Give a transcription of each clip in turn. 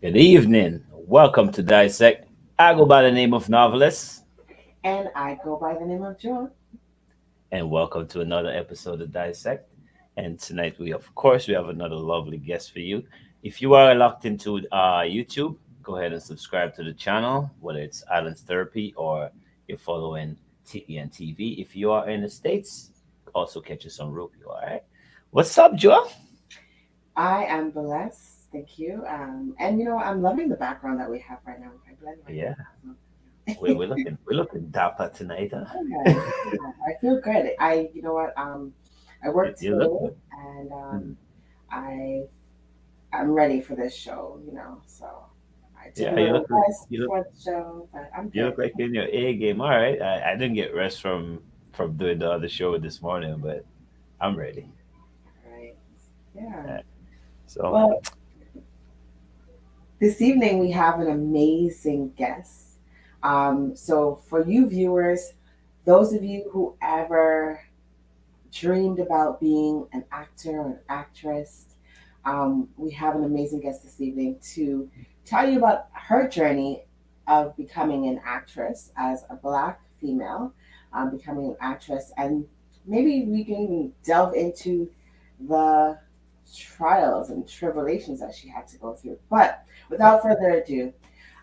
Good evening. Welcome to Dissect. I go by the name of Novelist, And I go by the name of Joan. and welcome to another episode of Dissect. And tonight, of course, we have another lovely guest for you. If you are locked into YouTube, go ahead and subscribe to the channel, whether it's Islands Therapy or you're following TPN TV. If you are in the States, also catch us on Roku. All right. What's up, Joel? I am blessed. Thank you. And I'm loving the background that we have right now. I blend right Yeah, now. we're looking dapper tonight, huh? Yeah, yeah, I feel good. You know what? I You, worked you look today, good. and Mhm. I I'm ready for this show. So I took a Yeah, you little look like rest you look before the show, but I'm You good. look like you're in your A game. All right. I didn't get rest from doing the other show this morning, but I'm ready. All right. Yeah. Uh, So Well, this evening we have an amazing guest. So for you viewers, those of you who ever dreamed about being an actor or an actress, we have an amazing guest this evening to tell you about her journey of becoming an actress as a Black female, becoming an actress, and maybe we can even delve into the trials and tribulations that she had to go through. But without further ado,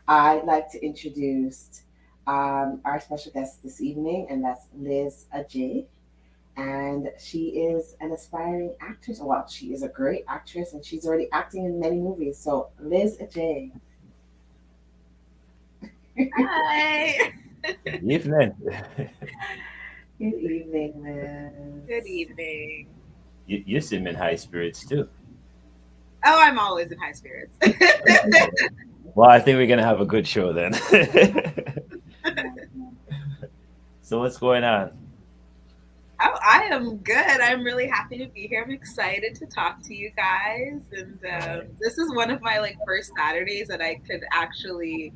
I'd like to introduce our special guest this evening, and that's Liz Adjei. And she is an aspiring actress. Well, she is a great actress, and she's already acting in many movies. So, Liz Adjei. Hi. good evening. Good evening, Liz. Good evening. You seem in high spirits too. Oh, I'm always in high spirits. Well, I think we're gonna have a good show then. Yeah. So what's going on? Oh, I am good. I'm really happy to be here. I'm excited to talk to you guys, and All right. this is one of my first Saturdays that I could actually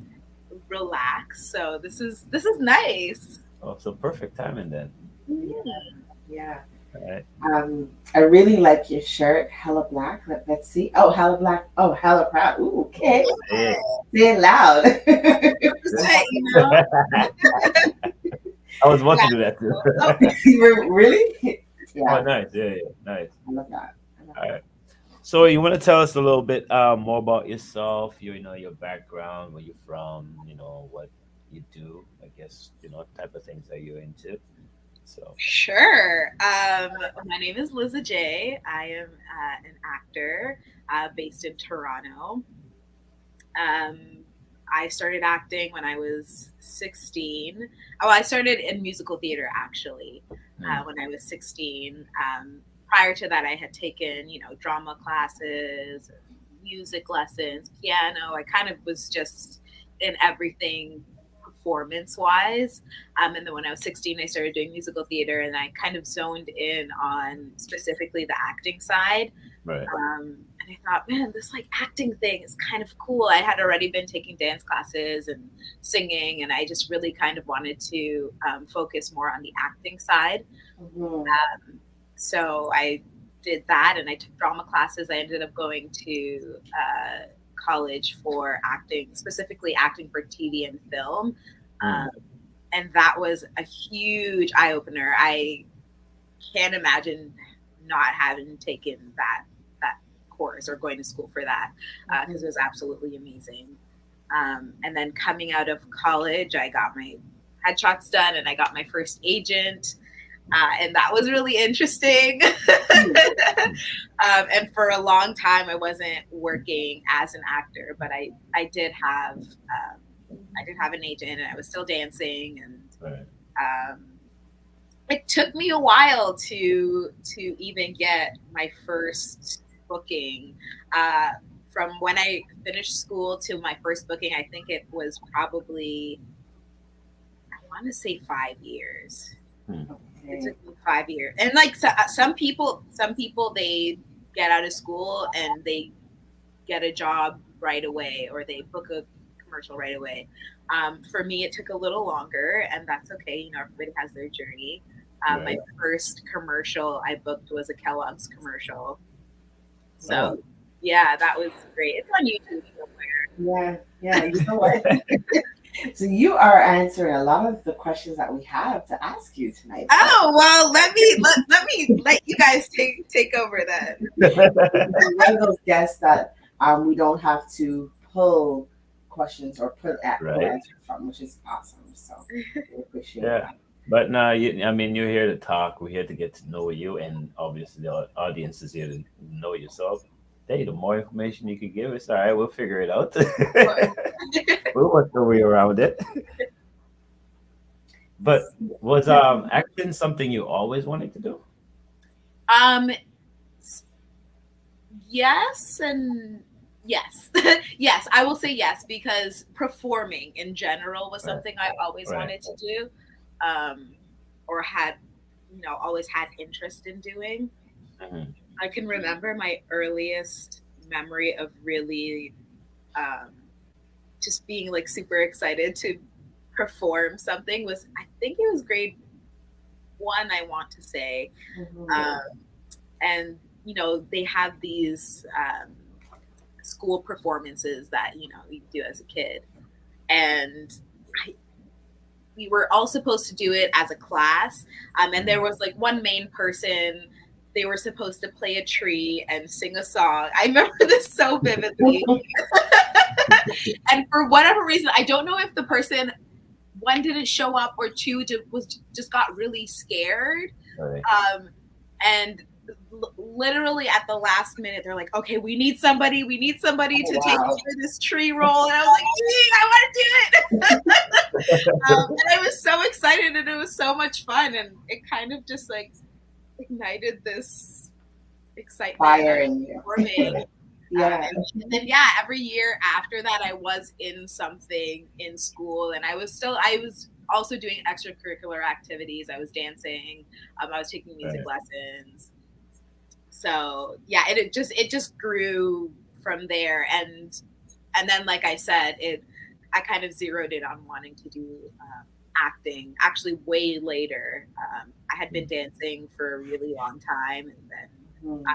relax. So this is nice. Oh, so perfect timing then. Mhm. Yeah. All right. I really like your shirt, Hella Black. Let's see. Oh, Hella Black. Oh, Hella Proud. Ooh, okay. Hey. Say it loud. Represent, you know. I was about Yeah. to do that too. Oh, You were really? Oh, Yeah, nice. Yeah, yeah, nice. I love that. I love All that. right. So you want to tell us a little bit more about yourself, your background, where you're from, what you do, I guess, type of things that you're into. So sure. My name is Liz J. I am an actor based in Toronto. Um, I started acting when I was 16. Oh, I started in musical theater actually mm, when I was 16. Prior to that, I had taken, drama classes, music lessons, piano. I kind of was just in everything performance wise. And then when I was 16, I started doing musical theater and I kind of zoned in on specifically the acting side. right. And I thought, man, this acting thing is kind of cool. I had already been taking dance classes and singing, and I just really kind of wanted to focus more on the acting side. Mhm. So I did that, and I took drama classes. I ended up going to college for acting, specifically acting for TV and film. Mm, And that was a huge eye opener. I can't imagine not having taken that course or going to school for that because it was absolutely amazing. And then coming out of college, I got my headshots done and I got my first agent. And that was really interesting. mm, And for a long time, I wasn't working as an actor, but I did have an agent, and I was still dancing, and right. um, it took me a while to even get my first booking. From when I finished school to my first booking, I think it was probably, I want to say 5 years. Mm, It Okay. took me 5 years, and some people they get out of school and they get a job right away, or they book a commercial right away. For me, it took a little longer, and that's okay. Everybody has their journey. My right. first commercial I booked was a Kellogg's commercial. Oh, So, yeah, that was great. It's on YouTube somewhere. Yeah, yeah. You know what? So you are answering a lot of the questions that we have to ask you tonight. So Oh well, let me let you guys take over then. you're one of those guests that we don't have to pull questions or pull Right. answers from, which is awesome. So we appreciate Yeah. that. But no, I mean, you're here to talk. We're here to get to know you, and obviously the audience is here to know you. So, hey, the more information you can give us, all right, we'll figure it out. We'll work our way around it. But was acting something you always wanted to do? um, yes and yes. Yes, I will say yes because performing in general was Right. something I always Right. wanted to do, um, or had, always had interest in doing. Mhm. I can remember my earliest memory of really um, just being like super excited to perform something was, I think it was grade one, I want to say. Mhm. Um, and, they have these school performances that, you do as a kid. And I, we were all supposed to do it as a class. And there Mhm. was like one main person. They were supposed to play a tree and sing a song. I remember this so vividly. And for whatever reason, I don't know if the person, one, didn't show up, or two, just got really scared. Right. Um, and literally at the last minute, they're like, "Okay, we need somebody Oh, to take wow. over this tree role." And I was like, "Gee, I want to do it!" And I was so excited, and it was so much fun, and it kind of just like ignited this excitement Fire of in you. performing. Right. Yeah. And then yeah, every year after that, I was in something in school, and I was also doing extracurricular activities. I was dancing. I was taking music Right. lessons. So yeah, it just grew from there, and then like I said, I kind of zeroed in on wanting to do acting. Actually, way later, I had been dancing for a really long time, and then Mhm. uh,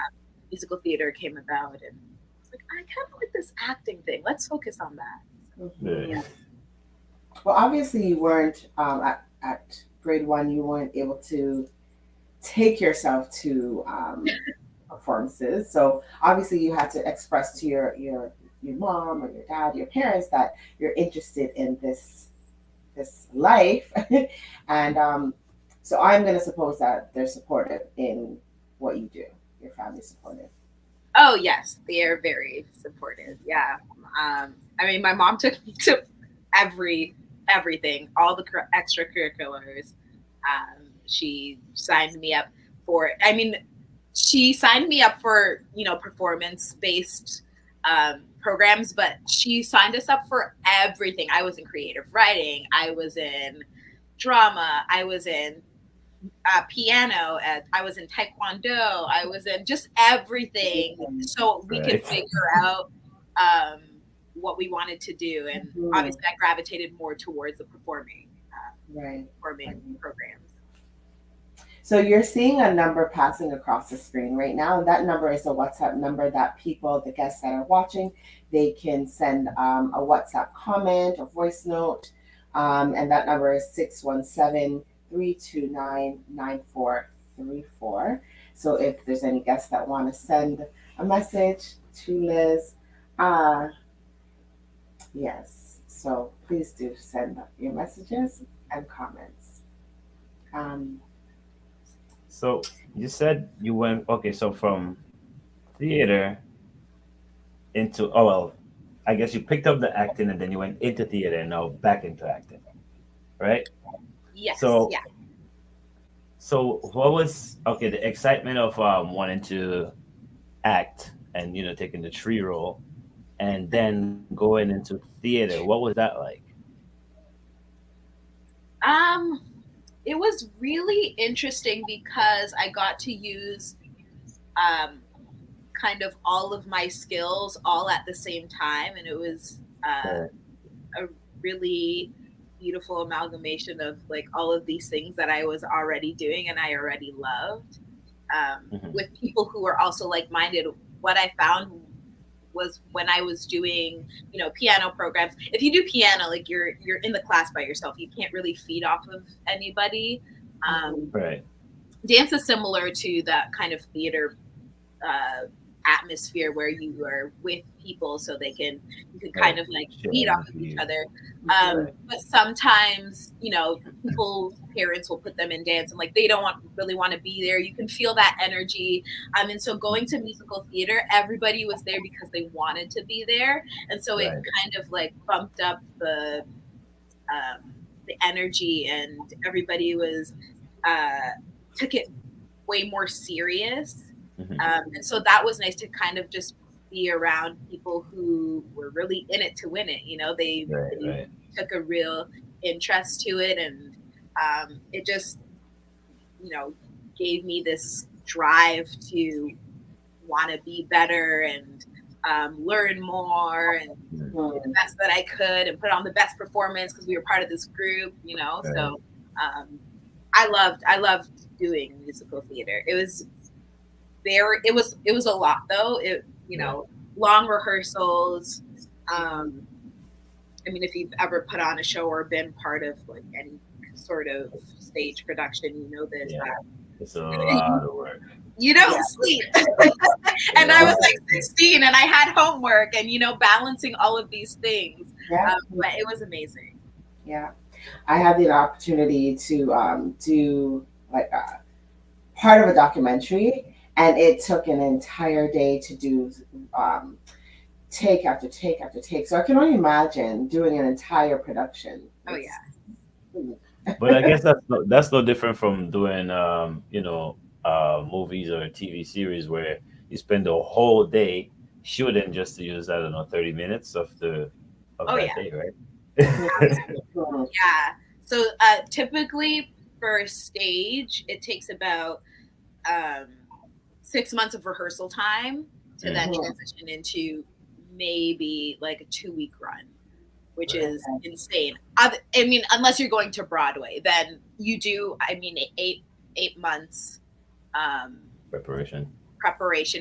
musical theater came about, and I was like, I kind of like this acting thing. Let's focus on that. Right. Yeah. Mhm. Well, obviously, you weren't at grade one. You weren't able to take yourself to performances. So obviously, you had to express to your mom or your dad, your parents, that you're interested in this life, and so I'm going to suppose that they're supportive in what you do. Your family's supportive. Oh yes, they are very supportive. Yeah. I mean, my mom took me to everything, all the extracurriculars. She signed me up for. I mean, she signed me up for performance based programs, but she signed us up for everything. I was in creative writing. I was in drama. I was in piano. I was in taekwondo. I was in just everything, so we could Right. figure out um, what we wanted to do. And Mhm. obviously, I gravitated more towards the Right. performing programs. So you're seeing a number passing across the screen right now, and that number is a WhatsApp number that people, the guests that are watching, they can send a WhatsApp comment or voice note, and that number is 617-329-9434. So if there's any guests that want to send a message to Liz, uh, yes, so please do send your messages and comments. Um, So you said you went okay. So from theater into I guess you picked up the acting and then you went into theater and now back into acting, right? Yes, So yeah. what was okay the excitement of wanting to act and taking the tree role and then going into theater? What was that like? Um, it was really interesting because I got to use um, kind of all of my skills all at the same time, and it was Right. a really beautiful amalgamation of like all of these things that I was already doing and I already loved, Hmm. with people who were also like minded. What I found was when I was doing, piano programs. If you do piano, like you're in the class by yourself, you can't really feed off of anybody. Right. Dance is similar to that kind of theater atmosphere where you are with people, so you can kind of like feed off of each other. But sometimes, people's parents will put them in dance and like they don't really want to be there. You can feel that energy. And so going to musical theater, everybody was there because they wanted to be there, and so it kind of like bumped up the energy, and everybody was took it way more serious. And so that was nice to kind of just be around people who were really in it to win it. They took a real interest to it, and it just, gave me this drive to want to be better and learn more and do the best that I could and put on the best performance because we were part of this group, So I loved doing musical theater. It was a lot though. Long rehearsals. If you've ever put on a show or been part of like any sort of stage production, this. It's a lot of work. You don't sleep. And I was like 16 and I had homework and, balancing all of these things. But it was amazing. Yeah. I had the opportunity to do like part of a documentary, and it took an entire day to do take after take after take. So I can only imagine doing an entire production. Oh yeah. But I guess that's no different from doing movies or TV series where you spend the whole day shooting just to use, I don't know, 30 minutes of that day, right? Yeah. So typically for stage, it takes about 6 months of rehearsal time to then transition into maybe like a 2-week run, which is insane. Unless you're going to Broadway, then you do, 8 months preparation,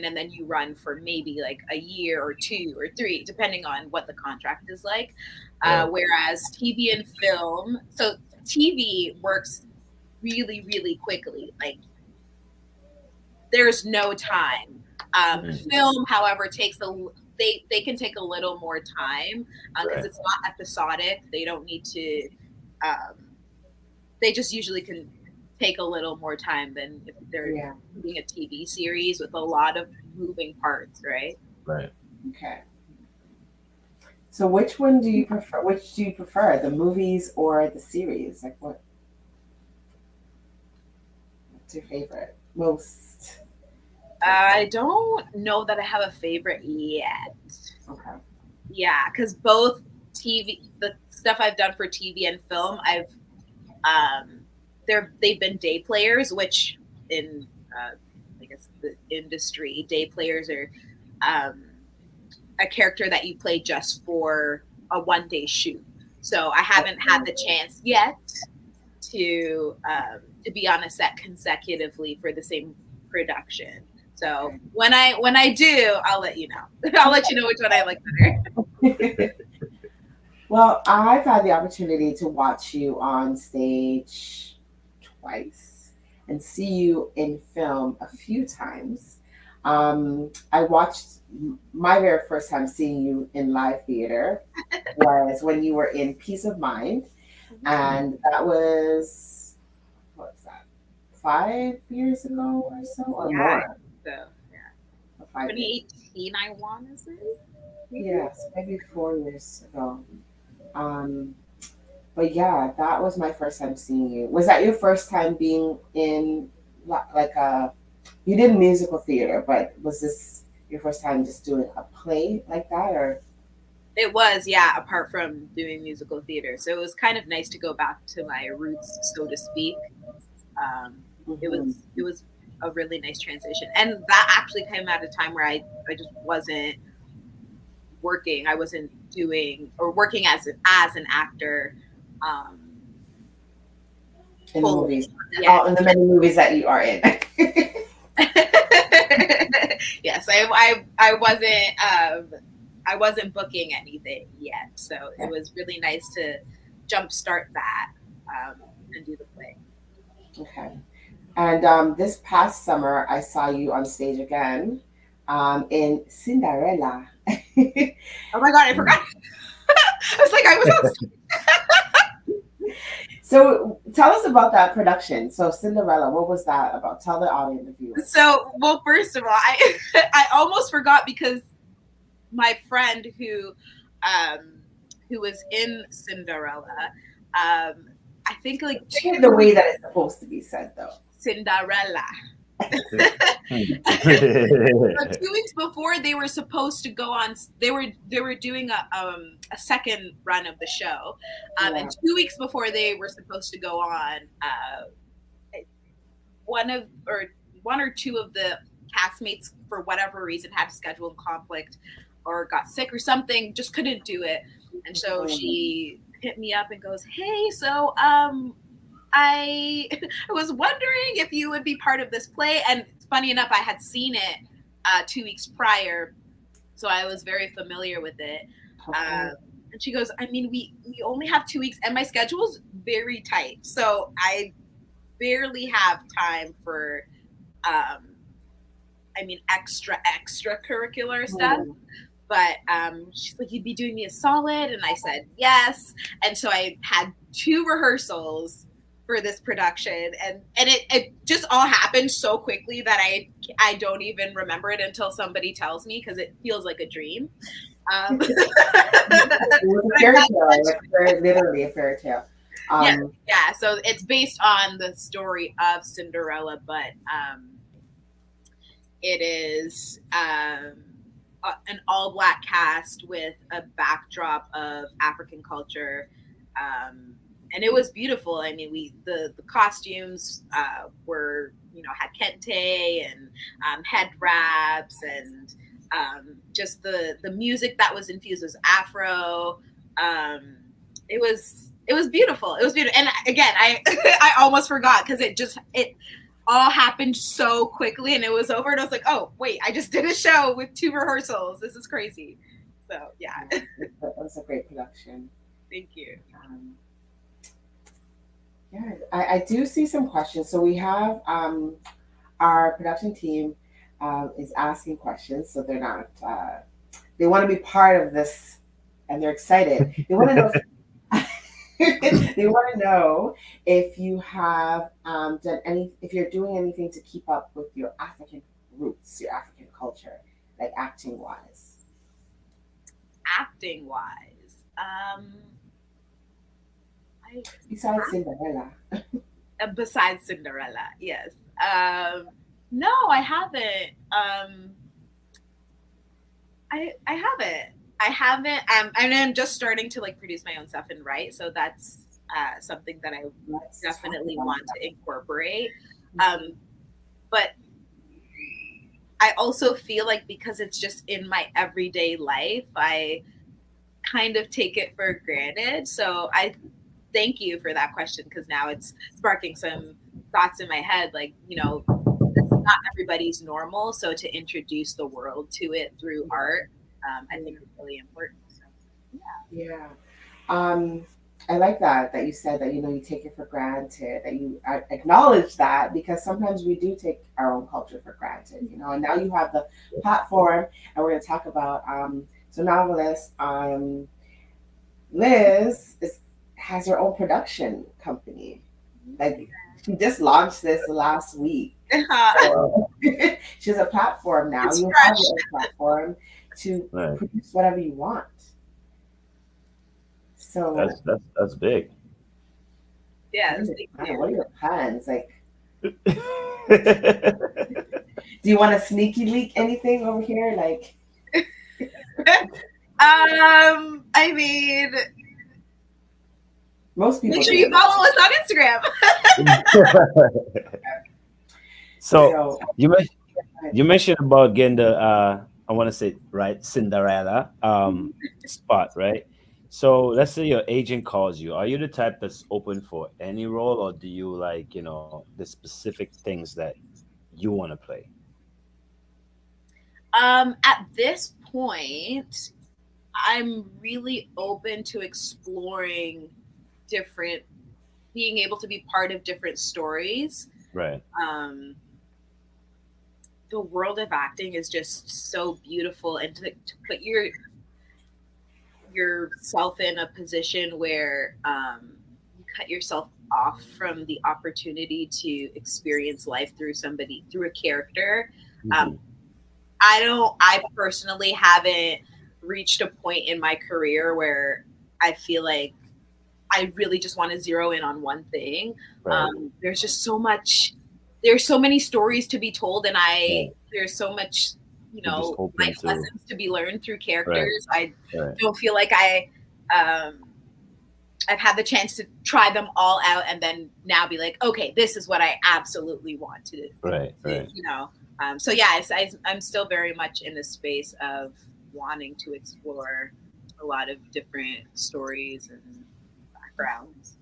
and then you run for maybe like a year or 2 or 3, depending on what the contract is like. Whereas TV and film, so TV works really, really quickly. Like there's no time. Film, however, they can take a little more time because it's not episodic. They don't need to. They just usually can take a little more time than if they're doing a TV series with a lot of moving parts, right? Right. Okay. So which one do you prefer? Which do you prefer, the movies or the series? Like what's your favorite most? I don't know that I have a favorite yet. Okay. Yeah, because both the stuff I've done for TV and film, they've been day players, which in I guess the industry, day players are a character that you play just for a one-day shoot. So I haven't had the chance yet to be on a set consecutively for the same production. So when I do, I'll let you know. I'll let you know which one I like better. Well, I've had the opportunity to watch you on stage twice and see you in film a few times. I watched my very first time seeing you in live theater was when you were in Peace of Mind. And that was, what was that, 5 years ago or so, or more? So, yeah. 2018, I want to say? Yes, maybe 4 years ago. But yeah, that was my first time seeing you. Was that your first time being in you did musical theater, but was this your first time just doing a play like that, or? It was, yeah, apart from doing musical theater. So it was kind of nice to go back to my roots, so to speak. It was a really nice transition. And that actually came at a time where I just wasn't working. I wasn't doing or working as an actor. In the movies. Yeah. In the many movies that you are in. Yes, I wasn't booking anything yet, so it was really nice to jumpstart that and do the play. Okay. And this past summer, I saw you on stage again in Cinderella. Oh my god, I forgot. I was like, I was on stage. So tell us about that production. So Cinderella, what was that about? Tell the audience, the viewers. So, well, first of all, I almost forgot because my friend who was in Cinderella, I think like Say it the way that it's supposed to be said, though. Cinderella. So 2 weeks before they were supposed to go on, they were doing a second run of the show, and 2 weeks before they were supposed to go on, one or two of the castmates for whatever reason had scheduled conflict or got sick or something, just couldn't do it, and so she hit me up and goes, "Hey, so I was wondering if you would be part of this play." And funny enough, I had seen it 2 weeks prior, so I was very familiar with it. And she goes, "I mean, we only have 2 weeks, and my schedule's very tight, so I barely have time for, extracurricular stuff." But she's like, "You'd be doing me a solid," and I said yes. And so I had 2 rehearsals for this production, and it just all happened so quickly that I don't even remember it until somebody tells me, because it feels like a dream. It was a fairy tale, literally a fairy tale. Yeah. So it's based on the story of Cinderella, but it is an all-black cast with a backdrop of African culture. And it was beautiful. I mean, the costumes were, had kente and head wraps, and just the music that was infused was Afro. It was beautiful. It was beautiful. And again, I almost forgot, because it all happened so quickly, and it was over, and I was like, oh wait, I just did a show with 2 rehearsals. This is crazy. So yeah. That was a great production. Thank you. Yeah, I do see some questions. So we have our production team is asking questions, so they're not. They want to be part of this, and they're excited. They want to know. They want to know if you have if you're doing anything to keep up with your African roots, your African culture, like acting wise. Acting wise, Besides Cinderella. Besides Cinderella, yes. No, I haven't. I haven't. I haven't. I'm just starting to produce my own stuff and write, so that's something that I definitely want to incorporate. But I also feel like, because it's just in my everyday life, I kind of take it for granted. So I thank you for that question, because now it's sparking some thoughts in my head. This is not everybody's normal, so to introduce the world to it through art, I think it's really important. So, yeah. I like that you said that you take it for granted, that you acknowledge that, because sometimes we do take our own culture for granted, and now you have the platform, and we're going to talk about so novelist Liz has her own production company. She just launched this last week. So, she has a platform now. You have your own platform to produce whatever you want. So that's big. Yeah. What are your plans? Do you want to sneaky leak anything over here? I mean, most people. Make sure you follow us on Instagram. So you mentioned about getting the I want to say Cinderella spot, right? So let's say your agent calls you. Are you the type that's open for any role, or do you the specific things that you want to play? At this point, I'm really open to exploring different, being able to be part of different stories. Right. The world of acting is just so beautiful, and to put yourself in a position where you cut yourself off from the opportunity to experience life through a character. Mm-hmm. Um, I personally haven't reached a point in my career where I feel like I really just want to zero in on one thing. Right. There's just so much, there's so many stories to be told, and Right. there's so much, You're just open life to. lessons to be learned through Right. characters. I Right. don't feel like um, I've had the chance to try them all out and then now be like, okay, this is what I absolutely want Right. Right. So yeah, I'm still very much in the space of wanting to explore a lot of different stories and backgrounds.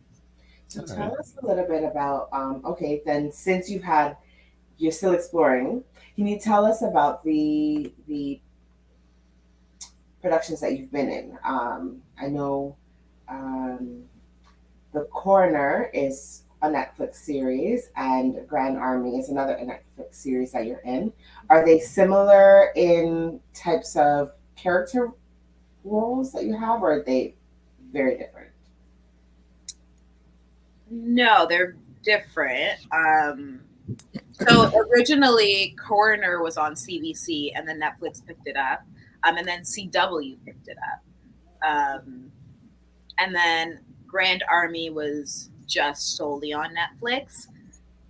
So All tell right. us a little bit about, okay, then since you're still exploring, can you tell us about the productions that you've been in? I know um, The Coroner is a Netflix series, and Grand Army is another Netflix series that you're in. Are they similar in types of character roles that you have, or are they very different? No, they're different. So originally, Coroner was on CBC, and then Netflix picked it up, and then CW picked it up, and then Grand Army was just solely on Netflix.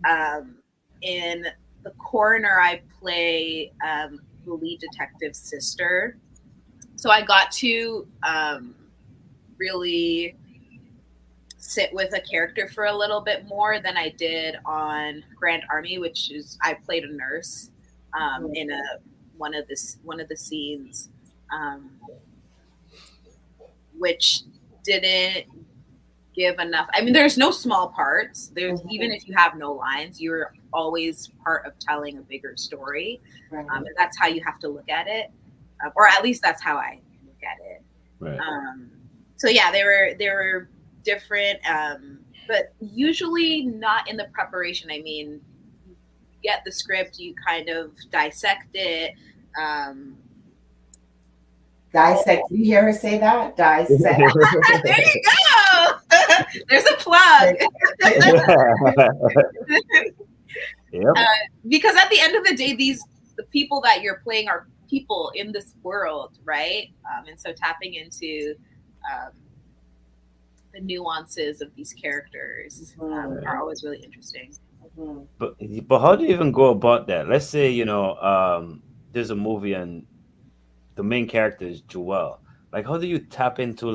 Um, in The Coroner, I play the lead detective's sister, so I got to really sit with a character for a little bit more than I did on Grand Army, which is I played a nurse in one of the scenes, um, which didn't give enough. I mean, there's no small parts. There's even if you have no lines, you're always part of telling a bigger story, Right. and that's how you have to look at it, or at least that's how I look at it. Right. So yeah, they were different, but usually not in the preparation. I mean, you get the script, you kind of dissect it. Dissect. You hear her say that? Dissect. There you go. There's a plug. Yep. Because at the end of the day, the people that you're playing are people in this world, right? And so tapping into the nuances of these characters are always really interesting. But how do you even go about that? Let's say there's a movie and the main character is Joel. Like, how do you tap into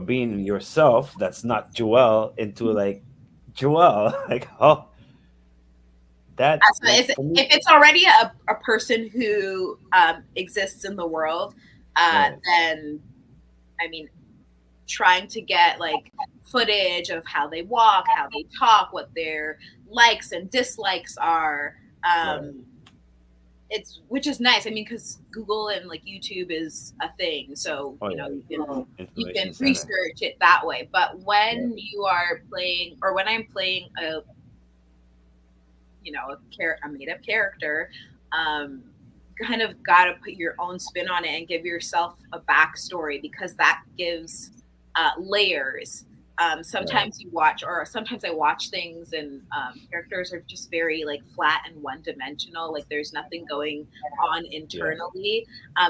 being yourself that's not Joel into like Joel? Like how that So like for me? if it's already a person who exists in the world, Right. then I mean, trying to get like footage of how they walk, how they talk, what their likes and dislikes are. Right. It's which is nice. I mean, because Google and like YouTube is a thing, so Oh yeah. you can Information center. research it that way. But Yeah. when you are playing, or when I'm playing a made up character, kind of got to put your own spin on it and give yourself a backstory, because that gives layers. Sometimes sometimes I watch things and characters are just very like flat and one dimensional. Like there's nothing going on internally.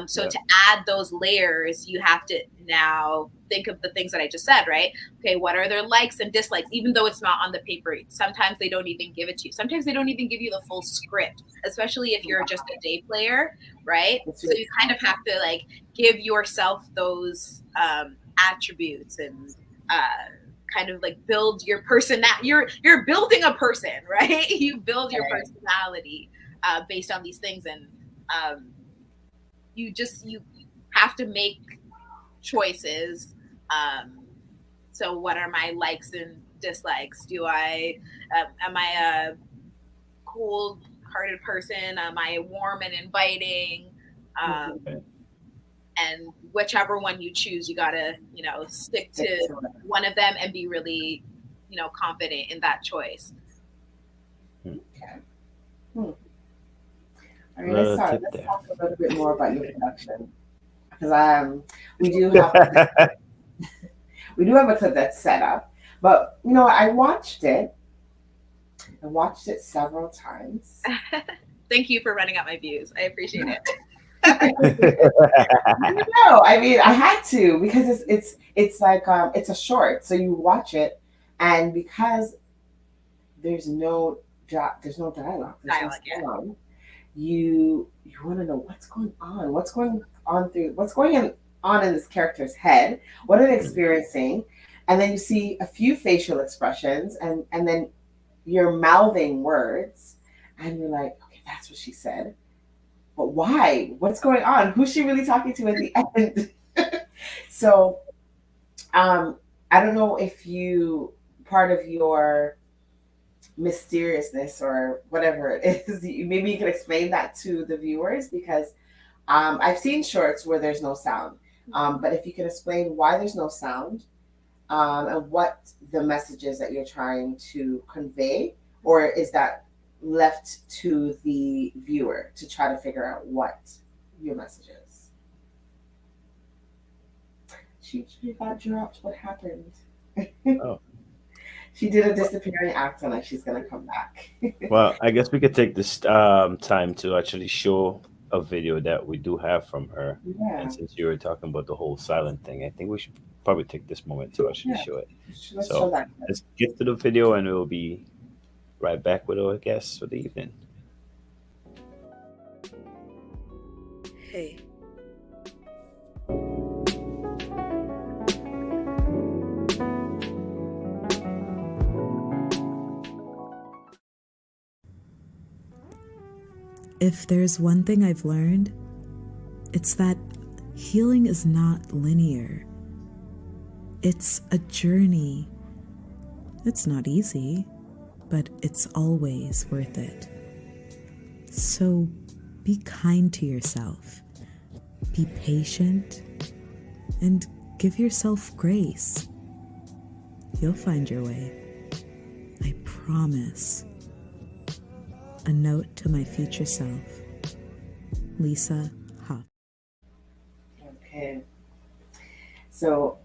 So Yeah. to add those layers, you have to now think of the things that I just said, right? Okay, what are their likes and dislikes, even though it's not on the paper? Sometimes they don't even give it to you. Sometimes they don't even give you the full script, especially if you're just a day player, right? So you kind of have to like give yourself those attributes and kind of like build your you're building a person, right? You build your personality based on these things, and you have to make choices. So what are my likes and dislikes? Am I a cold hearted person? Am I warm and inviting? Um, Mhm. Okay. and whichever one you choose, you gotta, stick Stick to to it. one of them and be really, confident in that choice. Okay. Hmm. All right, Little tip let's there. talk a little bit more about your production because we do have we do have a clip that's set up, but I watched it several times. Thank you for running up my views. I appreciate it. No, I mean I had to because it's like it's a short, so you watch it, and because there's no dialogue, there's no Dialogue, yeah. sound. You want to know what's going on in this character's head, what are they experiencing, and then you see a few facial expressions, and then you're mouthing words, and you're like, okay, that's what she said, but why? What's going on? Who's she really talking to in the end? So, um, I don't know if you part of your mysteriousness or whatever it is, maybe you can explain that to the viewers because I've seen shorts where there's no sound. But if you can explain why there's no sound and what the message is that you're trying to convey, or is that left to the viewer to try to figure out what your message is? She got dropped. What happened? Oh. She did a disappearing act and like she's gonna come back. Well, I guess we could take this time to actually show a video that we do have from her. And Yeah, since you were talking about the whole silent thing, I think we should probably take this moment to actually yeah. show it. Let's show So that. let's get to the video and we'll be right back with our guests for the evening. Hey. If there's one thing I've learned, it's that healing is not linear. It's a journey. It's not easy, but it's always worth it. So be kind to yourself, be patient, and give yourself grace. You'll find your way. I promise. A note to my future self, Lisa Hoff. Okay. So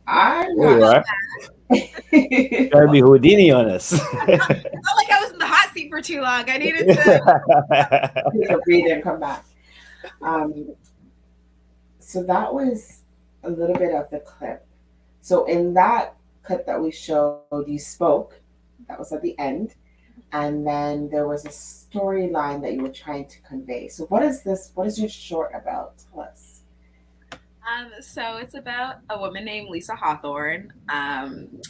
I'm There you not. are. Trying to be Houdini on us. I felt like I was in the hot seat for too long. I needed to. Take a breather and come back. Um, so that was a little bit of the clip. So in that clip that we showed, you spoke. That was at the end, and then there was a storyline that you were trying to convey. So what is this? What is your short about? Tell us. So it's about a woman named Lisa Hawthorne.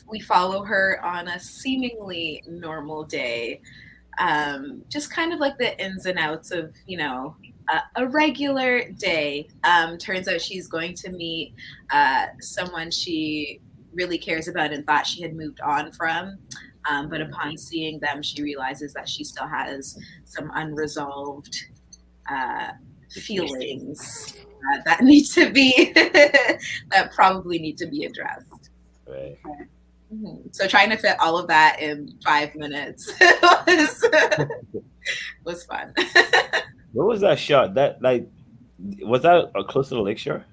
We follow her on a seemingly normal day, just kind of like the ins and outs of, a regular day. Turns out she's going to meet someone she really cares about and thought she had moved on from. But upon seeing them, she realizes that she still has some unresolved feelings that need to be that probably need to be addressed. Right. So trying to fit all of that in 5 minutes was fun. What was that shot? That like was that close to the lakeshore?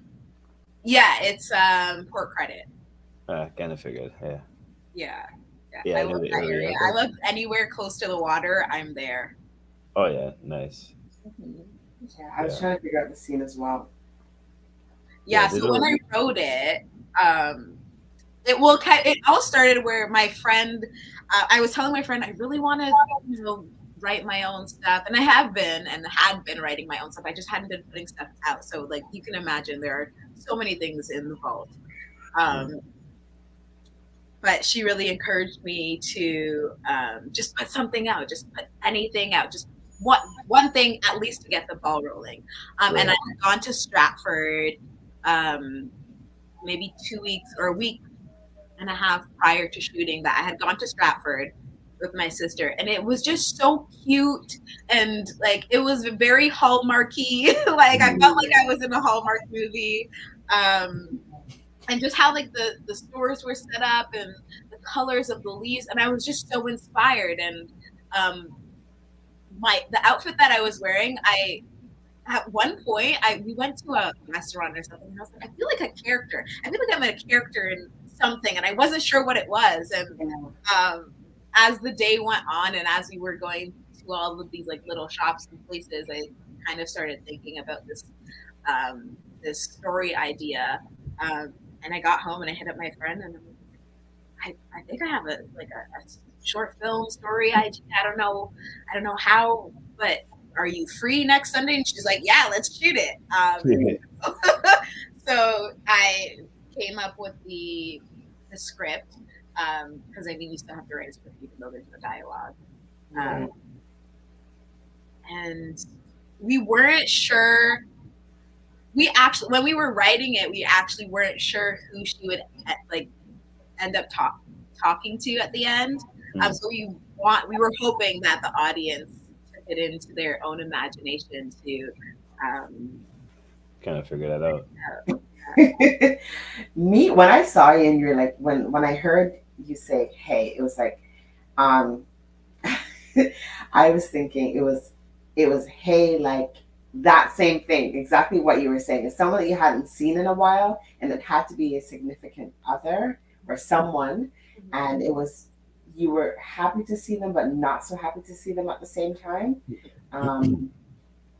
Yeah, it's Port Credit. I kind of figured. Yeah. Yeah. Yeah, I I know love the that area. area. I love anywhere close to the water. I'm there. Oh yeah, nice. Yeah, I was Yeah. trying to figure out the scene as well. Yeah. Yeah, they So when I don't. wrote it, it all started where my friend, I was telling my friend I really want to, write my own stuff, and I have been and had been writing my own stuff. I just hadn't been putting stuff out. So like you can imagine, there are so many things in the vault. But she really encouraged me to just put something out, just put anything out, just one thing at least to get the ball rolling. And I Right. had gone to Stratford maybe 2 weeks or a week and a half prior to shooting that. I had gone to Stratford with my sister, and it was just so cute, and like it was very Hallmarky. Like I felt like I was in a Hallmark movie. And just how like the stores were set up and the colors of the leaves, and I was just so inspired. And the outfit that I was wearing, I at one point we went to a restaurant or something, and I was like, I feel like a character. I feel like I'm a character in something, and I wasn't sure what it was. And as the day went on, and as we were going to all of these like little shops and places, I kind of started thinking about this story idea. And I got home and I hit up my friend, and I think I have a short film story idea. I don't know how, but are you free next Sunday? And she's like, yeah, let's shoot it. So I came up with the script, because I mean, you still have to write a script even though there's no dialogue. And we weren't sure. When we were writing it, we actually weren't sure who she would like end up talking to at the end. So we were hoping that the audience took it into their own imagination to kind of figure that out. Me, when I saw you and you're like, when I heard you say, hey, it was like, I was thinking it was hey, like that same thing, exactly what you were saying. It's someone that you hadn't seen in a while, and it had to be a significant other or someone, and it was, you were happy to see them, but not so happy to see them at the same time. And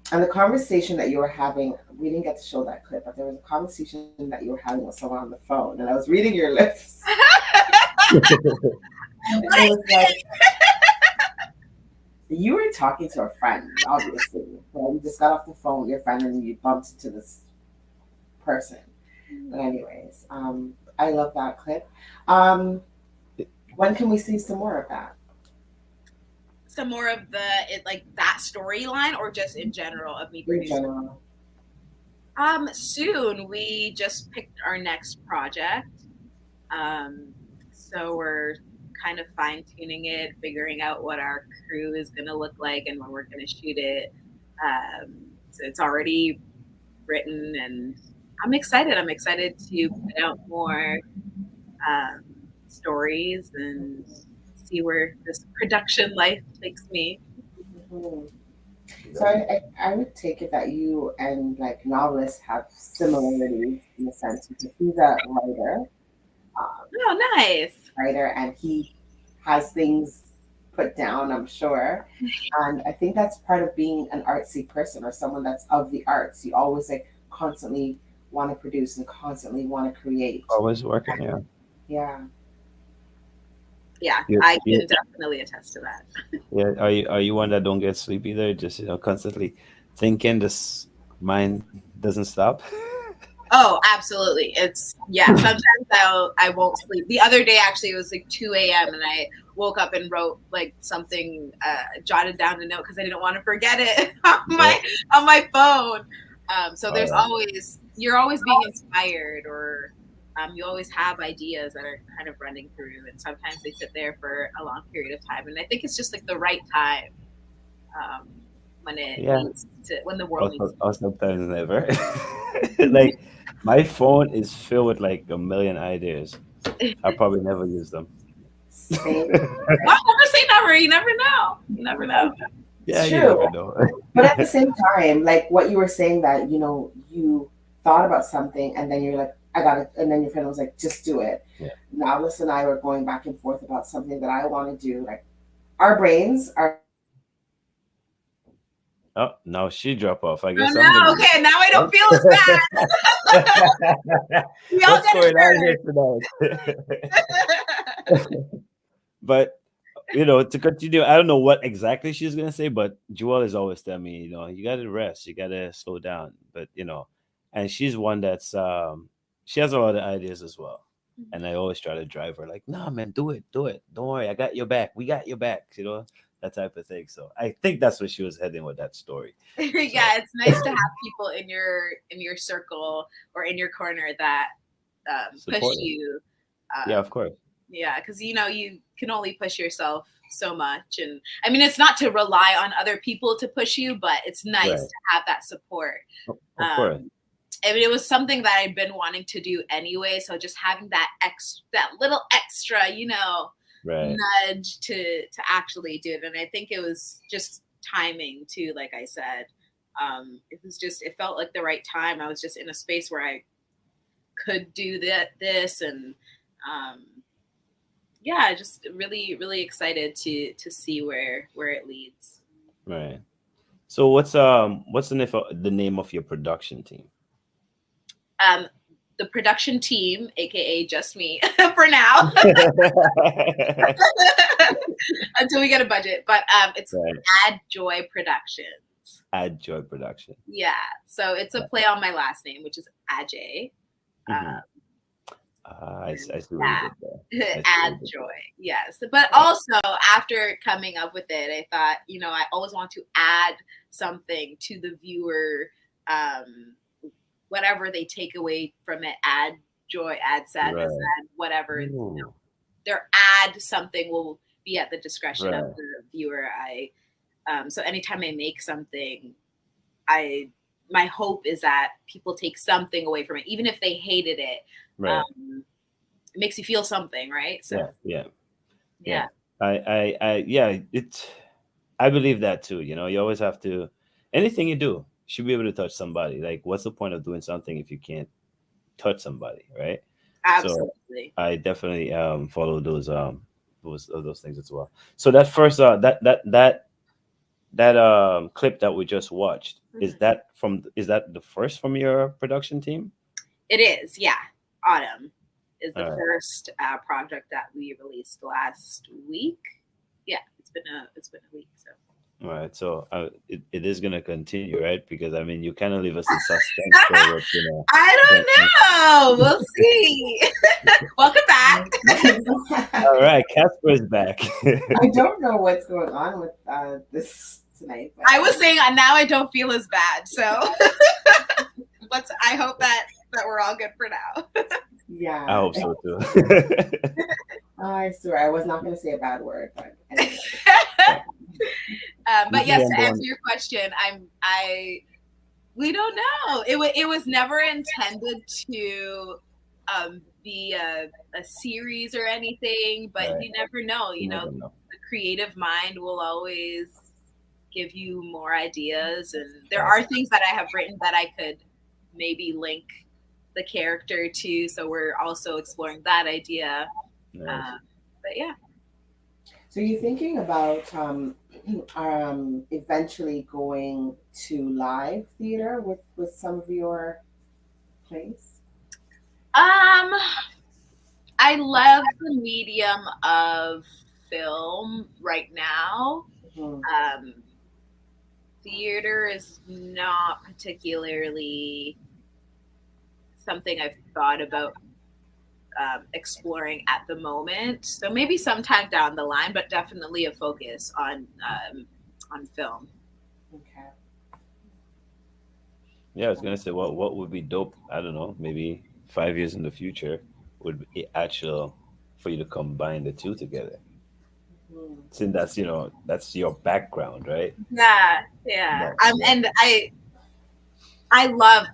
the conversation that you were having, we didn't get to show that clip, but there was a conversation that you were having with someone on the phone, and I was reading your lips. And it was like, you were talking to a friend, obviously. Well, you just got off the phone with your friend and you bumped into this person. But anyways, I love that clip. When can we see some more of that? Some more of that storyline, or just in general of me producing? In general. Soon. We just picked our next project. So we're kind of fine-tuning it, figuring out what our crew is going to look like and when we're going to shoot it. So it's already written, and I'm excited. I'm excited to put out more stories and see where this production life takes me. So I would take it that you and like novelists have similarities in the sense because he's a writer. Oh, nice. Writer, and he has things put down, I'm sure. And I think that's part of being an artsy person or someone that's of the arts. You always like constantly want to produce and constantly want to create. Always working, yeah. Yeah, I can definitely attest to that. Yeah, are you one that don't get sleep either? Just constantly thinking, this mind doesn't stop. Oh, absolutely. Sometimes I won't sleep. The other day, actually, it was like 2 a.m. and I woke up and wrote like something, jotted down a note because I didn't want to forget it on my phone. So there's you're always being inspired, or you always have ideas that are kind of running through, and sometimes they sit there for a long period of time. And I think it's just like the right time when it needs to, when the world needs to. Or sometimes never. Like my phone is filled with like a million ideas. I'll probably never use them. Same. Well, never say never. You never know. You never know. Yeah, True. you never know. But at the same time, like what you were saying, that you thought about something and then you're like, I got it, and then your friend was like, just do it. Yeah. Now Alyssa and I were going back and forth about something that I want to do. Like our brains are. Oh, now she dropped off. I guess. No, okay, now I don't feel as bad. We all What's get going on here tonight? But to continue, I don't know what exactly she's gonna say, but Jewel is always telling me, you gotta rest, you gotta slow down. But and she's one that's she has a lot of ideas as well. And I always try to drive her like, no man, do it. Don't worry, I got your back. We got your back, that type of thing. So I think that's where she was heading with that story. Yeah, it's nice to have people in your circle or in your corner that push you. Yeah, of course. Yeah, because you can only push yourself so much. And I mean, it's not to rely on other people to push you, but it's nice Right. to have that support. Of course. I mean, it was something that I'd been wanting to do anyway. So just having that little extra, you know, Right. nudge to actually do it. And I think it was just timing too, like I said. It felt like the right time. I was just in a space where I could do this and just really, really excited to see where it leads. Right. So what's the name of your production team? The production team, aka just me, for now, until we get a budget. But it's right. Adjei Productions. Adjei Production. Yeah. So it's a play on my last name, which is Adjei. I see what you did there. Adjei, yes. But also after coming up with it, I thought, you know, I always want to add something to the viewer, whatever they take away from it, add joy, add sadness, add whatever. You know, their add something will be at the discretion of the viewer. So anytime I make something, my hope is that people take something away from it, even if they hated it. Right. It makes you feel something, right? So yeah. I believe that too. You know, you always have to, anything you do, you should be able to touch somebody. Like, what's the point of doing something if you can't touch somebody, right? Absolutely. So I definitely follow those things as well. So that first that clip that we just watched, is that the first from your production team? It is, yeah. Autumn is the first project that we released last week. Yeah, it's been a week. So. All right, so it is gonna continue, right? Because I mean, you kind of leave us in suspense. For, you know, I don't know. We'll see. Welcome back. All right, Casper is back. I don't know what's going on with this tonight. I was saying now I don't feel as bad, so I hope that we're all good for now. Yeah, I hope so too. I swear I was not going to say a bad word, but anyway. But yes, to answer your question, we don't know. It was never intended to be a series or anything, but you never know. You know, the creative mind will always give you more ideas, and there are things that I have written that I could maybe link the character to, so we're also exploring that idea. Nice. But yeah. So you're thinking about eventually going to live theater with some of your plays? I love the medium of film right now. Mm-hmm. Theater is not particularly something I've thought about exploring at the moment. So maybe sometime down the line, but definitely a focus on film. Okay. Yeah, I was gonna say what would be dope. I don't know, maybe 5 years in the future would be actual for you to combine the two together. Since that's your background, right? Yeah. And I love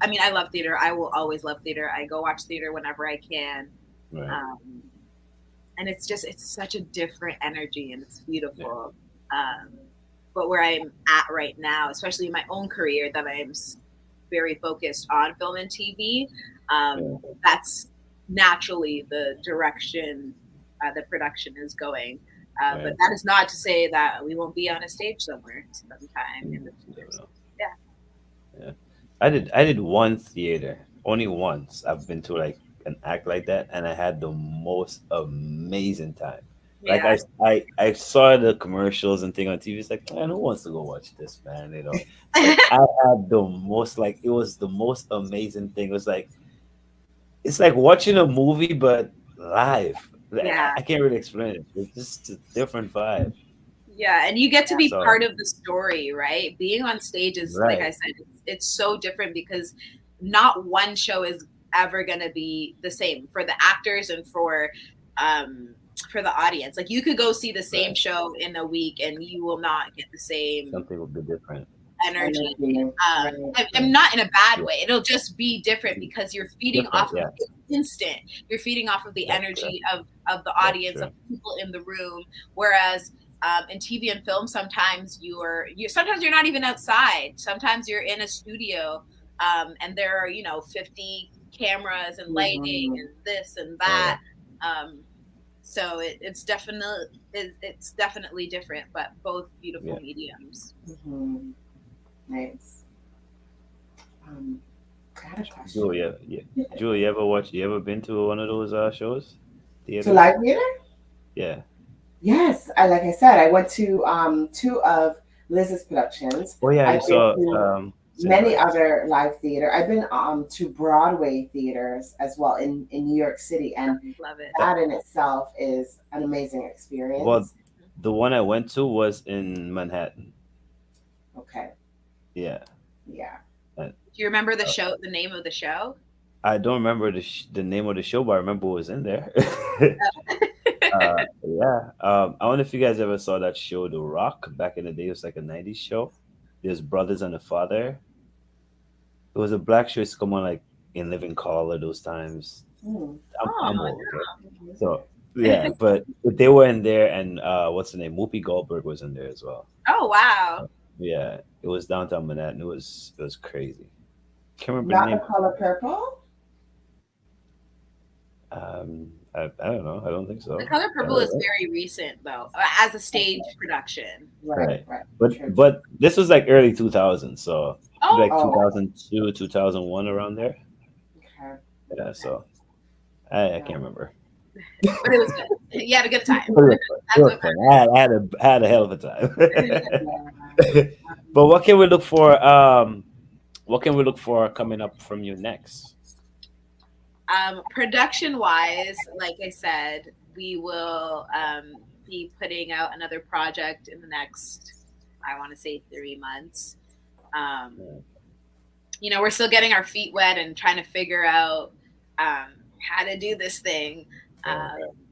theater. I will always love theater. I go watch theater whenever I can. Right. And it's such a different energy, and it's beautiful. Yeah. But where I'm at right now, especially in my own career, that I'm very focused on film and TV, that's naturally the direction the production is going. But that is not to say that we won't be on a stage somewhere sometime in the future. Yeah. I did one theater, only once. I've been to like an act like that, and I had the most amazing time. Yeah. Like I saw the commercials and thing on TV. It's like, man, who wants to go watch this, man? You know, like, I had the most, like, it was the most amazing thing. It was like, it's like watching a movie but live. Yeah. I can't really explain it. It's just a different vibe. Yeah, and you get to be part of the story, right? Being on stage is, like I said, it's so different because not one show is ever going to be the same for the actors and for for the audience. Like you could go see the same show in a week and you will not get the same Something will be different. energy. Right. I'm not in a bad way. It'll just be different because you're feeding off of it's instant. You're feeding off of the energy of the audience, of people in the room. Whereas in TV and film, sometimes sometimes you're not even outside. Sometimes you're in a studio, and there are 50 cameras and lighting and this and that. So it's definitely different, but both beautiful mediums. Mm-hmm. Nice. I had a question. Julia, Julia, you ever been to one of those shows? To live theater? Yeah. Yes, like I said, I went to 2 of Liz's productions. Oh yeah, I saw many other live theater. I've been to Broadway theaters as well in New York City, and love it. That in itself is an amazing experience. Well, the one I went to was in Manhattan. Okay. Yeah. Yeah. Do you remember the show? The name of the show? I don't remember the name of the show, but I remember it was in there. Yeah. I wonder if you guys ever saw that show, The Rock, back in the day. It was like a '90s show. There's brothers and a father. It was a black show. It's come on like in Living Color those times. I'm old, okay? So yeah, but they were in there, and what's the name? Whoopi Goldberg was in there as well. Oh wow! Yeah, it was downtown Manhattan. It was crazy. Can't remember Not the name. The Color Purple. I don't know. I don't think so. The Color Purple is very recent though, as a stage production. Right. But this was like early 2000s, so like 2002, 2001 around there. Okay. Yeah, so I can't remember. But it was good. You had a good time. I had a hell of a time. But what can we look for? What can we look for coming up from you next? Production wise, like I said, we will be putting out another project in the next, I want to say 3 months. We're still getting our feet wet and trying to figure out how to do this thing.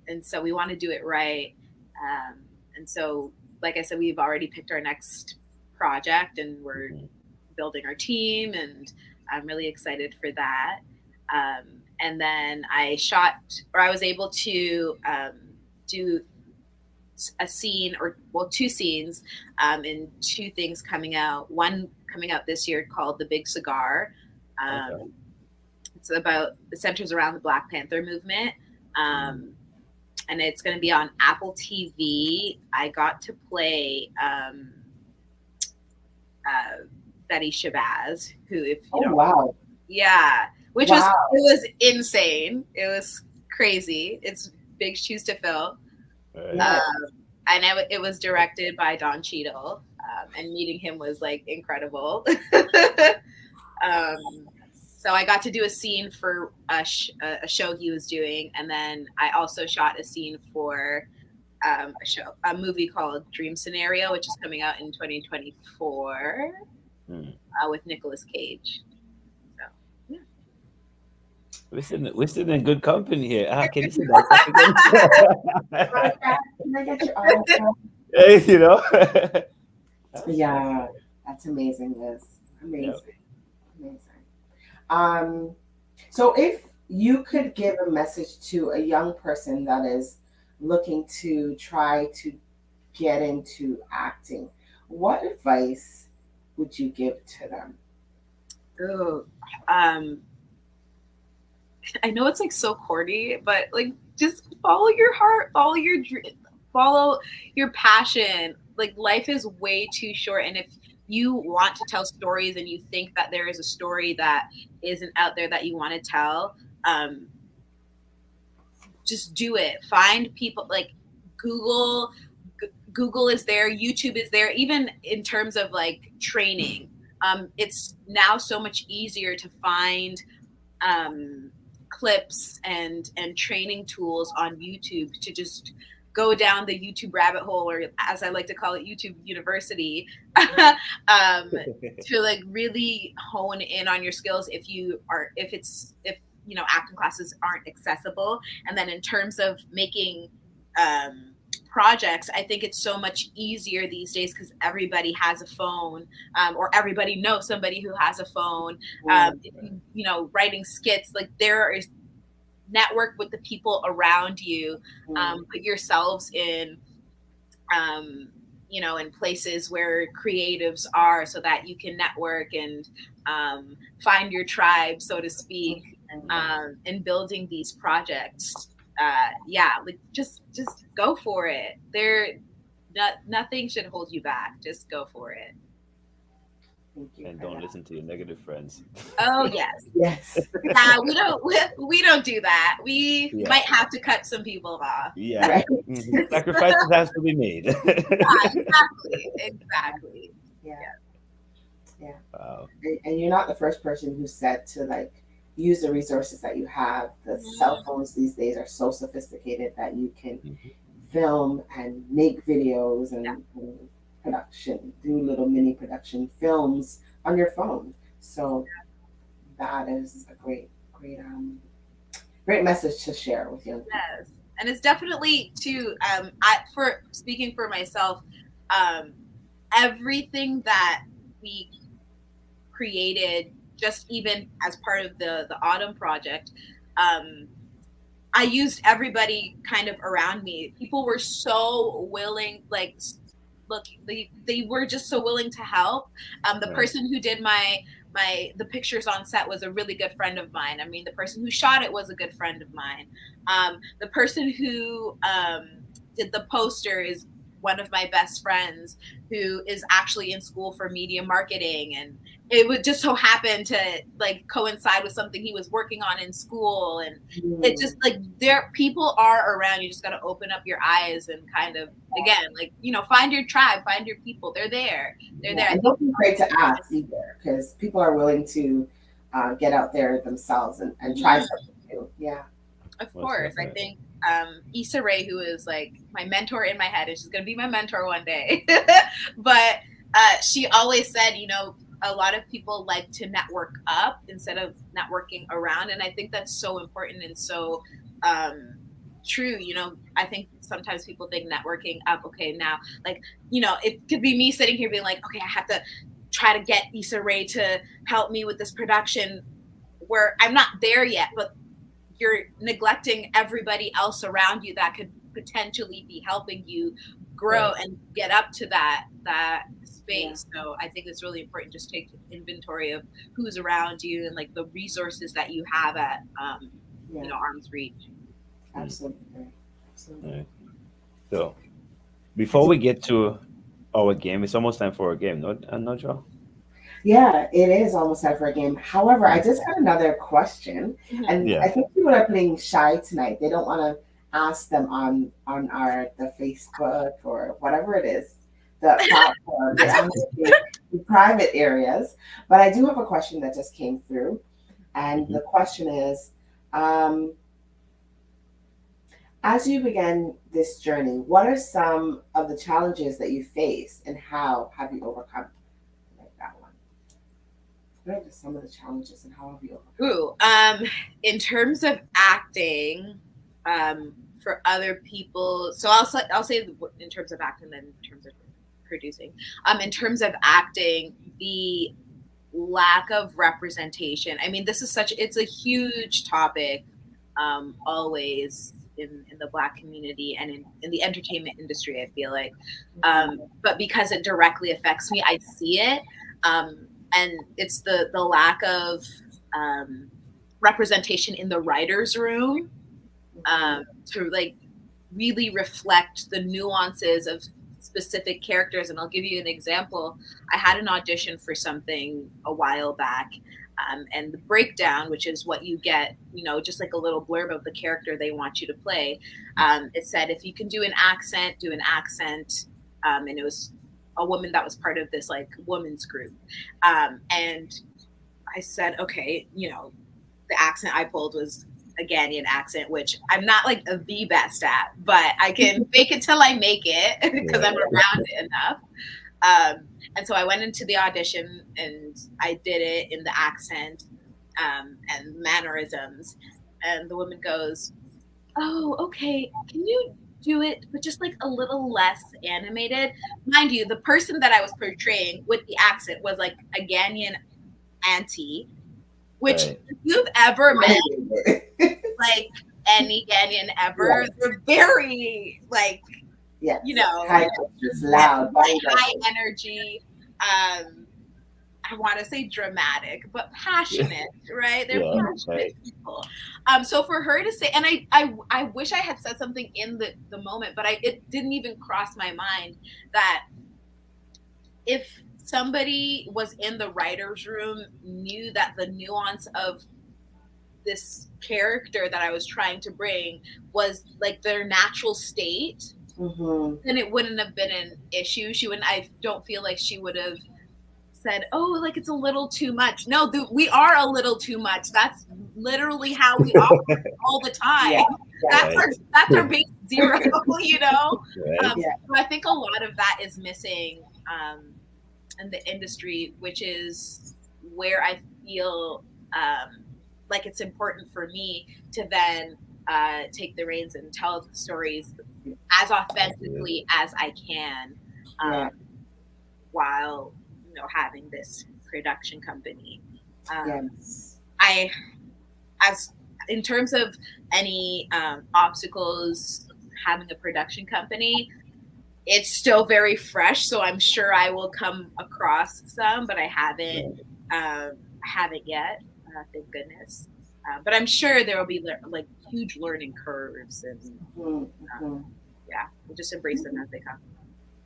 And so we want to do it right. And so, like I said, we've already picked our next project and we're building our team, and I'm really excited for that. And then I was able to do a scene, or 2 scenes in 2 things coming out. One coming out this year called The Big Cigar. It centers around the Black Panther movement. And it's going to be on Apple TV. I got to play Betty Shabazz, who, if you don't know, yeah, which was insane. It was crazy. It's big shoes to fill. And it was directed by Don Cheadle, and meeting him was like incredible. So I got to do a scene for a show he was doing, and then I also shot a scene for a movie called Dream Scenario, which is coming out in 2024 with Nicolas Cage. So yeah, we're sitting in good company here. Can you say that again? Can I get your You know? Yeah, that's amazing, Liz. Amazing. So if you could give a message to a young person that is looking to try to get into acting, what advice would you give to them? Oh, I know it's like so corny, but like just follow your heart, follow your dream, follow your passion. Like life is way too short, and if you want to tell stories and you think that there is a story that isn't out there that you want to tell, just do it. Find people, like Google is there, YouTube is there, even in terms of like training. It's now so much easier to find clips and training tools on YouTube, to just go down the YouTube rabbit hole, or as I like to call it, YouTube University, to like really hone in on your skills if acting classes aren't accessible. And then in terms of making projects, I think it's so much easier these days because everybody has a phone, or everybody knows somebody who has a phone. If you know, writing skits, like there is network with the people around you, put yourselves in, you know, in places where creatives are so that you can network and find your tribe, so to speak, in building these projects. Yeah, like just go for it. Nothing should hold you back. Just go for it. Thank you. And don't listen to your negative friends. Oh yes. Yes. Yeah, we don't do that. We might have to cut some people off. Yeah. Right. Sacrifices has to be made. Exactly. Yeah. Yeah. Wow. And you're not the first person who said to like use the resources that you have. The cell phones these days are so sophisticated that you can film and make videos and production, do little mini production films on your phone. So that is a great message to share with young people. Yes, and it's definitely too. For speaking for myself, everything that we created, just even as part of the Autumn project, I used everybody kind of around me. People were so willing, like, look, they were just so willing to help. The person who did the pictures on set was a really good friend of mine. I mean, the person who shot it was a good friend of mine. The person who did the poster is one of my best friends, who is actually in school for media marketing, and it would just so happen to like coincide with something he was working on in school. And it's just like people are around. You just got to open up your eyes and kind of, again, like, you know, find your tribe, find your people. They're there. They're there. And don't be afraid to ask either, because people are willing to get out there themselves and try something new. Yeah. Of course. I think Issa Rae, who is like my mentor in my head, and she's going to be my mentor one day. But she always said, you know, a lot of people like to network up instead of networking around. And I think that's so important and so true. You know, I think sometimes people think networking up, okay, now, like, you know, it could be me sitting here being like, okay, I have to try to get Issa Rae to help me with this production, where I'm not there yet, but you're neglecting everybody else around you that could potentially be helping you grow and get up to that space. So I think it's really important, just take inventory of who's around you and like the resources that you have at you know, arm's reach. Absolutely. Right. So before we get to our game, it's almost time for a game, no, Joe? Yeah, it is almost time for a game. However, I just got another question, and I think people are playing shy tonight. They don't want to ask them on the Facebook or whatever it is, the platform, the private areas. But I do have a question that just came through, and the question is, as you began this journey, what are some of the challenges that you face, and how have you overcome? What are some of the challenges and how have you overcome? In terms of acting, for other people, so I'll say in terms of acting, then in terms of producing. In terms of acting, the lack of representation. I mean, it's a huge topic, always in the Black community and in the entertainment industry, I feel like. But because it directly affects me, I see it. And it's the lack of representation in the writer's room, to like really reflect the nuances of specific characters. And I'll give you an example. I had an audition for something a while back, and the breakdown, which is what you get, you know, just like a little blurb of the character they want you to play. It said, if you can do an accent, do an accent. And it was a woman that was part of this like women's group. And I said, okay, you know, the accent I pulled was a Ghanaian accent, which I'm not like the best at, but I can fake it till I make it because I'm around it enough. And so I went into the audition and I did it in the accent and mannerisms. And the woman goes, oh, okay, can you do it, but just like a little less animated. Mind you, the person that I was portraying with the accent was like a Ghanaian auntie, which Right. if you've ever met like any Ghanaian ever, they're very like, Yes. you know, High, just loud, high energy. I want to say dramatic, but passionate, right? They're Yeah, passionate right. people. So for her to say, and I wish I had said something in the moment, but it didn't even cross my mind that if somebody was in the writer's room, knew that the nuance of this character that I was trying to bring was like their natural state, then it wouldn't have been an issue. I don't feel like she would have said, "Oh, like it's a little too much." No, we are a little too much. That's literally how we are all the time. Yeah, that's our base zero, you know. Right. So I think a lot of that is missing in the industry, which is where I feel like it's important for me to then take the reins and tell the stories as authentically as I can, while having this production company. As in terms of any obstacles having a production company, it's still very fresh, so I'm sure I will come across some, but I haven't yet. Thank goodness. But I'm sure there will be like huge learning curves, and we'll just embrace them as they come.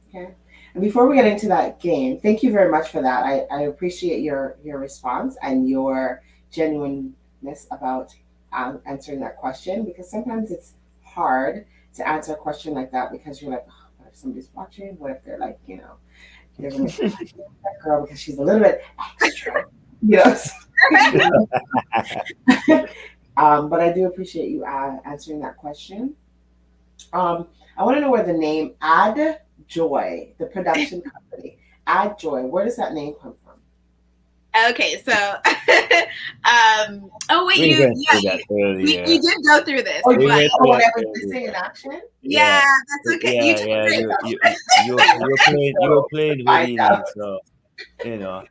Okay. And before we get into that game, thank you very much for that. I appreciate your response and your genuineness about answering that question, because sometimes it's hard to answer a question like that because you're like, oh, what if somebody's watching? What if they're like, they're going to like that girl because she's a little bit extra, but I do appreciate you answering that question. I want to know where the name Adjei, the production company, Adjei, where does that name come from? Okay, so oh wait, you did go through this. Oh, when I was missing in action? Yeah, that's okay. You were playing really neat, so you're gonna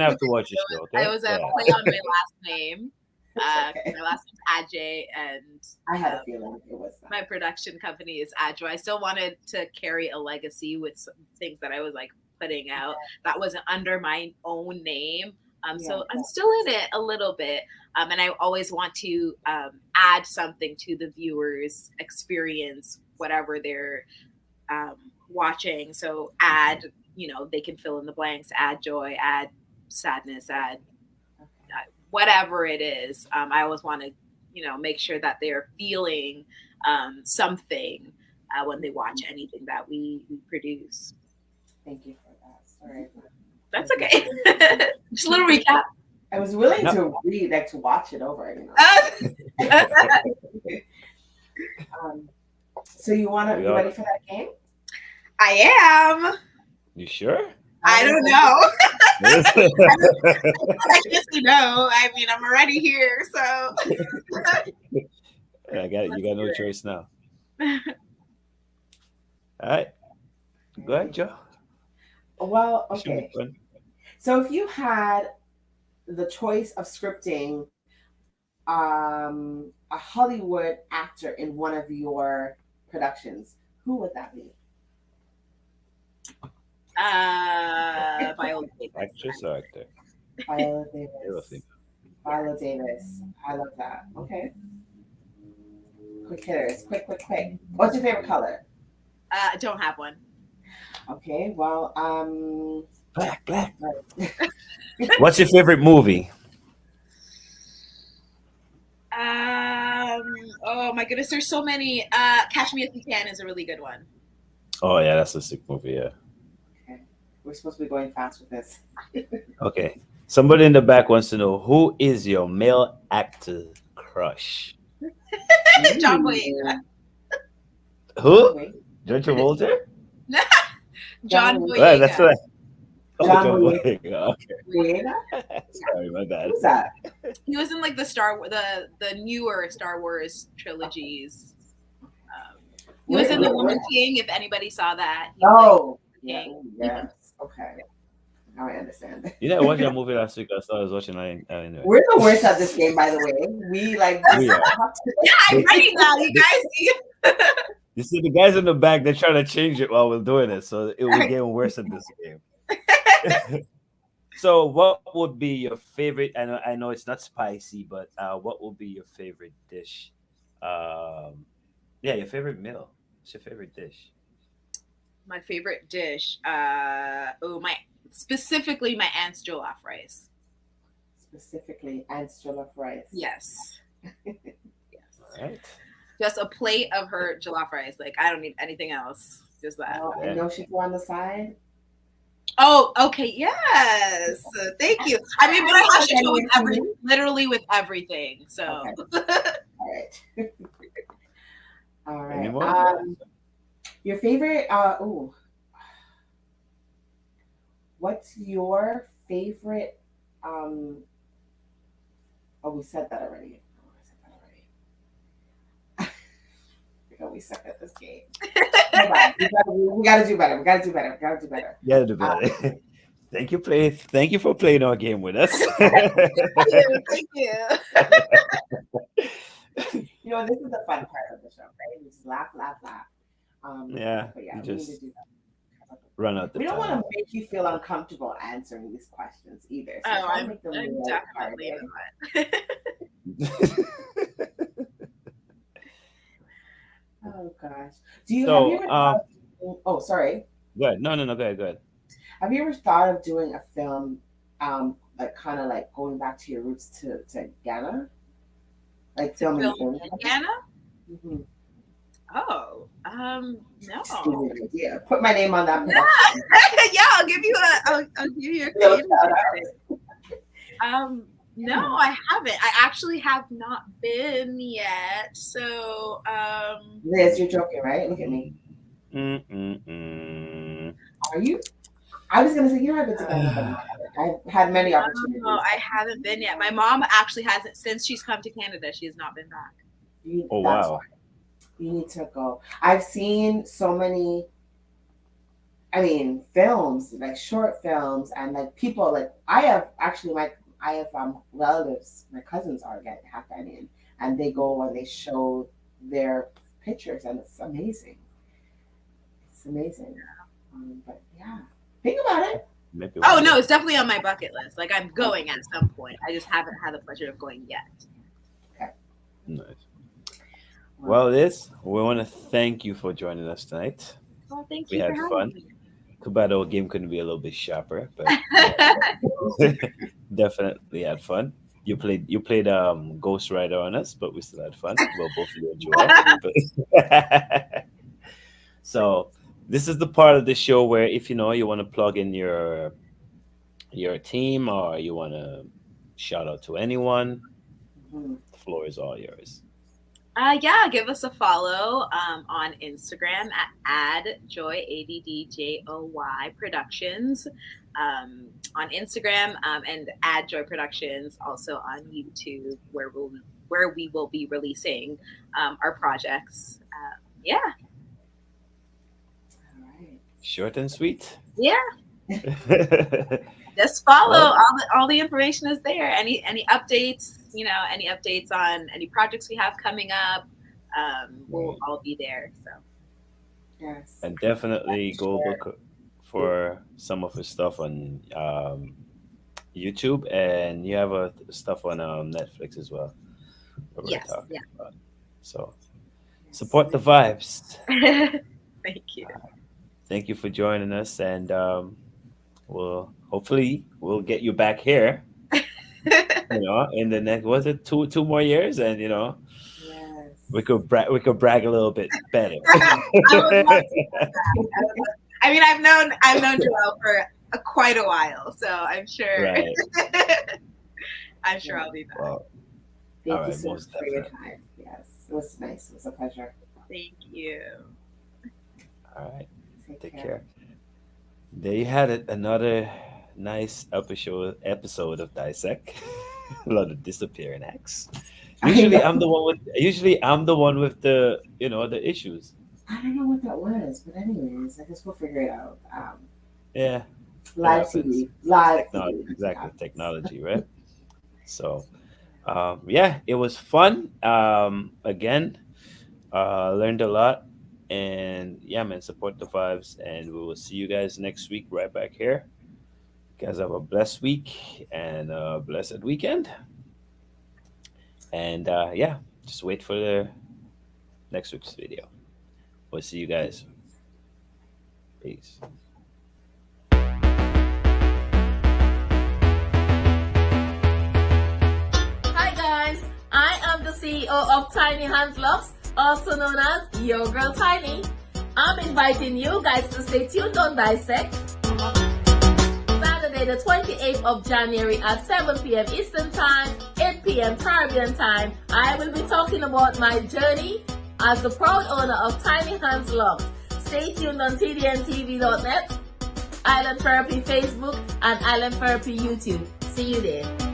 have to watch the show. Okay? I was a play on my last name. My last name's Adjei, and I had a feeling it was that. My production company is Adjei. I still wanted to carry a legacy with some things that I was like putting out that wasn't under my own name. So I'm still in it a little bit, and I always want to add something to the viewers' experience, whatever they're watching. So add, they can fill in the blanks, add joy, add sadness, add whatever it is. I always want to, make sure that they're feeling something when they watch anything that we produce. Thank you for that. Sorry. That's okay. Just a little recap. I was willing to read, like to watch it over, So you ready for that game? I am. You sure? I don't know. I guess I mean, I'm already here, so. You got no choice now. All right. Go ahead, Joe. Well, okay. So if you had the choice of scripting a Hollywood actor in one of your productions, who would that be? Viola Davis. Actress or actor? Viola Davis. I love that. Okay. Quick hitters. Quick. What's your favorite color? I don't have one. Okay, well, Black. What's your favorite movie? Oh my goodness, there's so many. Catch Me If You Can is a really good one. Oh yeah, that's a sick movie. Yeah. Okay, we're supposed to be going fast with this. Okay, somebody in the back wants to know, who is your male actor crush? John Boyega. Who? John Travolta? John Boyega. Right, that's right. Oh, John John Boyega. Boyega. Okay. Yeah. Sorry, my bad. Who's that? He was in like the newer Star Wars trilogies. He was in The Woman King. If anybody saw that, he Oh, played the yeah. king. Yes. Okay. Now I understand. You know, I watched that movie last week. I was watching. Anyway. We're the worst at this game, by the way. We like just We are. have to, Yeah, I'm ready now. You guys see? You see, the guys in the back, they're trying to change it while we're doing it, so it will be getting worse at this game. So, what would be your favorite? I know it's not spicy, but what would be your favorite dish? Yeah, your favorite meal. What's your favorite dish? My favorite dish. Specifically my aunt's jollof rice. specifically ants jollof rice. Yes. Yes. All right. Just a plate of her jollof rice. Like I don't need anything else. Just that. Oh, I know she threw on the side. Oh, okay. Yes. Thank you. I mean, but I have to do with literally with everything. So. Okay. All right. All Any right. more? Your favorite? What's your favorite? Oh, we said that already. We suck at this game. We gotta do better. We gotta do better. Yeah, do better. Thank you for playing our game with us. Thank you. You know, this is the fun part of the show, right? We just laugh. Yeah, but you we just need to do that. run out the We don't time. want to make you feel uncomfortable answering these questions either. So I'm make them definitely lighthearted. not. Oh gosh. Do you So, have you ever thought of, sorry. Good. No, go ahead. Have you ever thought of doing a film like kind of like going back to your roots to Ghana? Like filming Film in Ghana? Mm-hmm. Oh, no. Just give me an idea. Put my name on that production. Yeah, I'll give you a Little creative shout out. no, I haven't. I actually have not been yet. So, Liz, you're joking, right? Look at me. Are you? I was gonna say you haven't been to Ghana, but I've had many opportunities. No, I haven't been yet. My mom actually hasn't since she's come to Canada. She has not been back. Oh wow! You need to go. I've seen so many. I mean, films like short films and like people like I have relatives. My cousins are half Ghanaian, and they go and they show their pictures, and it's amazing. It's amazing. But yeah, think about it. Maybe Oh one no, day. it's definitely on my bucket list. Like I'm going at some point. I just haven't had the pleasure of going yet. Nice. Well, Liz, we want to thank you for joining us tonight. Well, thank We you had for fun. having me. Too bad our game couldn't be a little bit sharper, but definitely had fun. You played Ghost Rider on us, but we still had fun. Well, both of you enjoyed. So this is the part of the show where if you want to plug in your team or you want to shout out to anyone, the floor is all yours. Yeah, give us a follow on Instagram at Adjei ADDJOY Productions on Instagram and Adjei Productions also on YouTube where we will be releasing our projects. Yeah. All right. Short and sweet. Yeah. Just follow all the information is there. Any updates, any updates on any projects we have coming up, we'll all be there. So Yes. And definitely go look for some of his stuff on YouTube, and you have stuff on Netflix as well. What we're yes, talking yeah. about. So support the vibes. Thank you. Thank you for joining us, and hopefully we'll get you back here. In the next two more years, and Yes. we could brag a little bit better. I would love to do that. I mean, I've known Joel for quite a while, so I'm sure. Right. I'm sure I'll be back. Well, Thank all you right, so much most for your definitely. time. Yes. It was nice. It was a pleasure. Thank you. All right. Take care. care. There you had it. Another nice episode of Dissect. A lot of disappearing acts. Usually I'm the one with the the issues. I don't know what that was, but anyways, I guess we'll figure it out. Yeah, it Live happens. TV, live Technology, TV. exactly, technology, right? So, yeah, it was fun. Again, learned a lot, and yeah, man, support the vibes, and we will see you guys next week right back here. You guys have a blessed week and a blessed weekend, and yeah, just wait for the next week's video. We'll see you guys. Peace. Hi guys, I am the CEO of Tiny Hands Locks, also known as Your Girl Tiny. I'm inviting you guys to stay tuned on Dissect. Saturday the 28th of January at 7 p.m. Eastern Time, 8 p.m. Caribbean Time. I will be talking about my journey as the proud owner of Tiny Hands Locks. Stay tuned on tdntv.net, Island Therapy Facebook, and Island Therapy YouTube. See you there.